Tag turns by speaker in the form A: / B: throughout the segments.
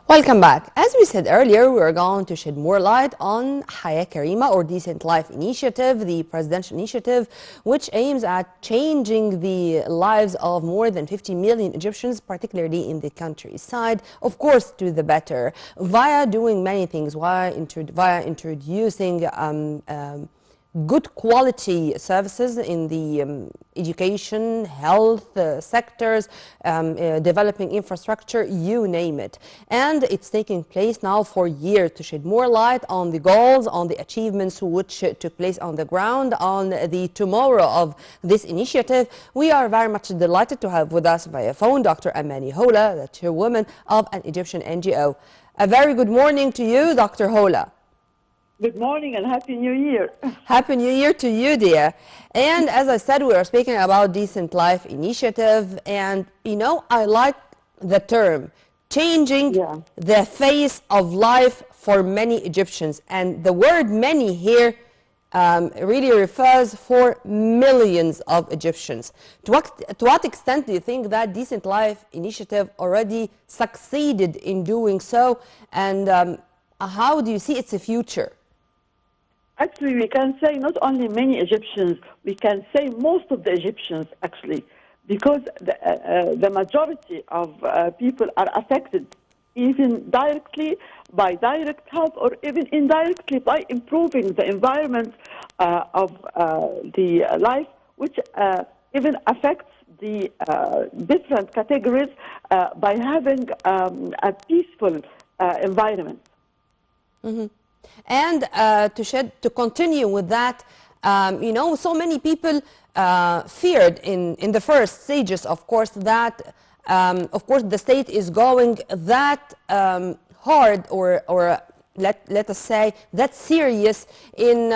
A: Welcome back. As we said earlier, we are going to shed more light on Haya Karima, or Decent Life Initiative, the presidential initiative, which aims at changing the lives of more than 50 million Egyptians, particularly in the countryside, of course, to the better, via doing many things, via introducing good quality services in the education, health sectors, developing infrastructure, you name it. And it's taking place now for years to shed more light on the goals, on the achievements which took place on the ground, on the tomorrow of this initiative. We are very much delighted to have with us via phone Dr. Amany Heula, the chairwoman of an Egyptian NGO. A very good morning to you, Dr. Heula.
B: Good morning and Happy New Year.
A: Happy New Year to you, dear. And as I said, we are speaking about Decent Life Initiative. And, you know, I like the term, changing the face of life for many Egyptians. And the word many here really refers for millions of Egyptians. To what extent do you think that Decent Life Initiative already succeeded in doing so? And how do you see its future?
B: Actually, we can say not only many Egyptians, we can say most of the Egyptians, actually, because the majority of people are affected, even directly by direct help or even indirectly by improving the environment of the life, which even affects the different categories by having a peaceful environment.
A: Mm-hmm. And to continue with that, you know, so many people feared in the first stages, of course, that the state is going that hard or let us say that serious in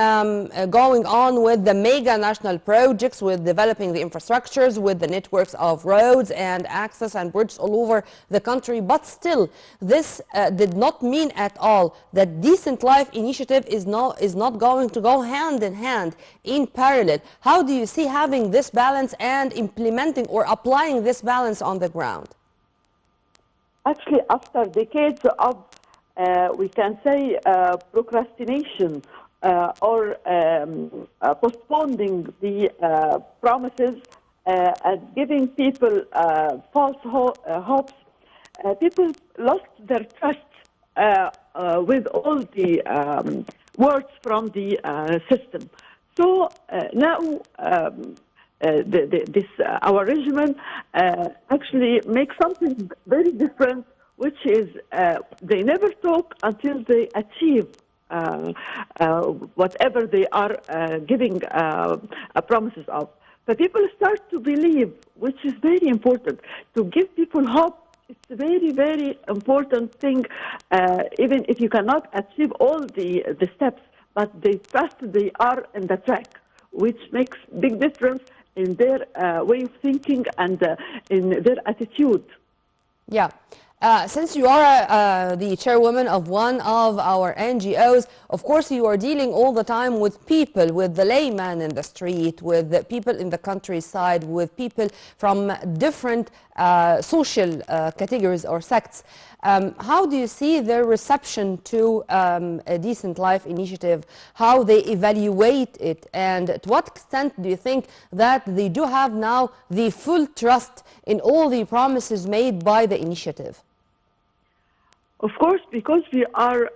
A: going on with the mega national projects, with developing the infrastructures, with the networks of roads and access and bridges all over the country. But still, this did not mean at all that Decent Life Initiative is not going to go hand in hand, in parallel. How do you see having this balance and implementing or applying this balance on the ground?
B: Actually, after decades of we can say procrastination or postponing the promises and giving people false hopes, people lost their trust with all the words from the system. So now our regime actually makes something very different, which is they never talk until they achieve whatever they are giving promises of. So people start to believe, which is very important. To give people hope, it's a very, very important thing, even if you cannot achieve all the steps, but they trust they are in the track, which makes big difference in their way of thinking and in their attitude.
A: Yeah. Since you are the chairwoman of one of our NGOs, of course you are dealing all the time with people, with the layman in the street, with the people in the countryside, with people from different social categories or sects. How do you see their reception to a Decent Life Initiative, how they evaluate it, and to what extent do you think that they do have now the full trust in all the promises made by the initiative?
B: Of course, because we are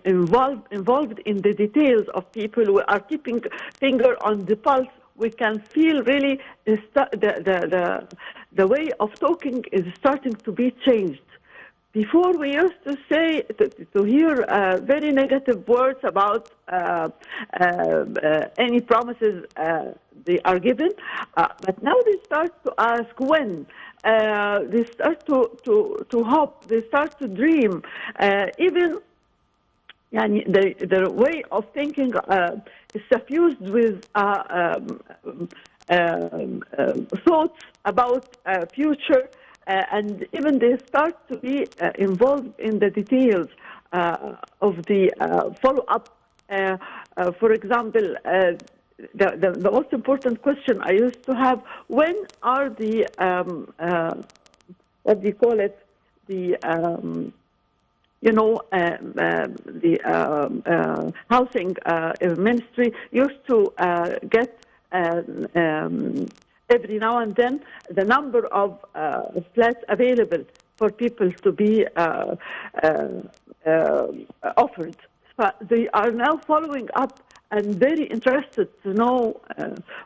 B: involved in the details of people, we are keeping finger on the pulse. We can feel really the way of talking is starting to be changed. Before we used to say, to hear very negative words about any promises they are given, but now they start to ask when. They start to hope, they start to dream. Even the way of thinking is suffused with thoughts about future, and even they start to be involved in the details of the follow-up. For example, the most important question I used to have: when are the what do you call it? The the housing ministry used to get every now and then the number of flats available for people to be offered. But they are now following up and very interested to know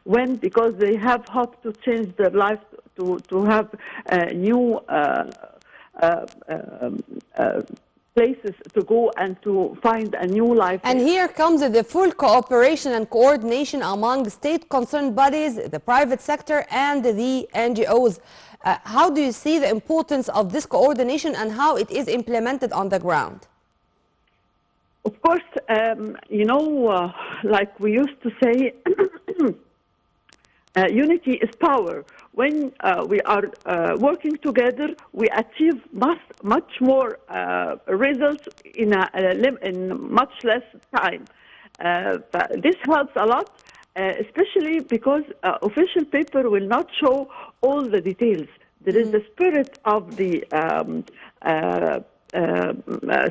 B: when, because they have hope to change their life, to have new places to go and to find a new life.
A: And here comes the full cooperation and coordination among state concerned bodies, the private sector, and the NGOs. How do you see the importance of this coordination and how it is implemented on the ground?
B: Of course, like we used to say, unity is power. When we are working together, we achieve much more results in much less time. This helps a lot, especially because official paper will not show all the details. There is the spirit of the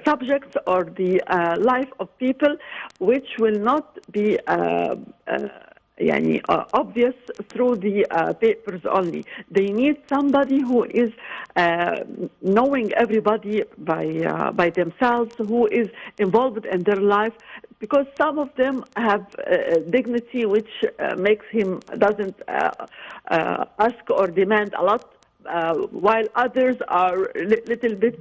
B: subjects or the life of people, which will not be obvious through the papers only. They need somebody who is knowing everybody by themselves, who is involved in their life, because some of them have dignity which makes him doesn't ask or demand a lot, while others are little bit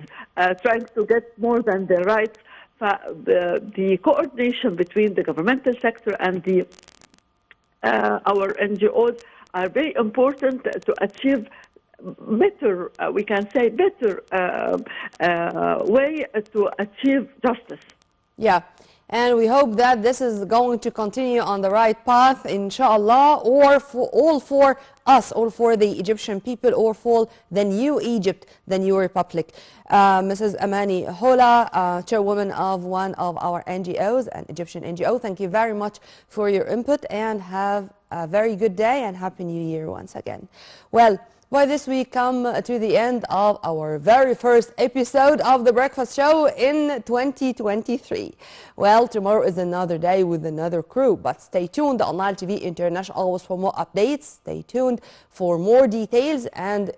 B: trying to get more than their rights. The coordination between the governmental sector and the our NGOs are very important to achieve better, we can say, better way to achieve justice.
A: Yeah. And we hope that this is going to continue on the right path, inshallah, or for us, or for the Egyptian people, or for the new Egypt, the new republic. Mrs. Amany Heula, chairwoman of one of our NGOs, an Egyptian NGO, thank you very much for your input, and have a very good day and Happy New Year once again. Well, by this we come to the end of our very first episode of The Breakfast Show in 2023. Well, tomorrow is another day with another crew, but stay tuned on Nile TV International always for more updates. Stay tuned for more details, and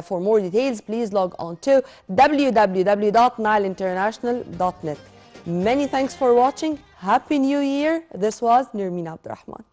A: for more details, please log on to www.nileinternational.net. Many thanks for watching. Happy New Year. This was Nirmina Abdurrahman.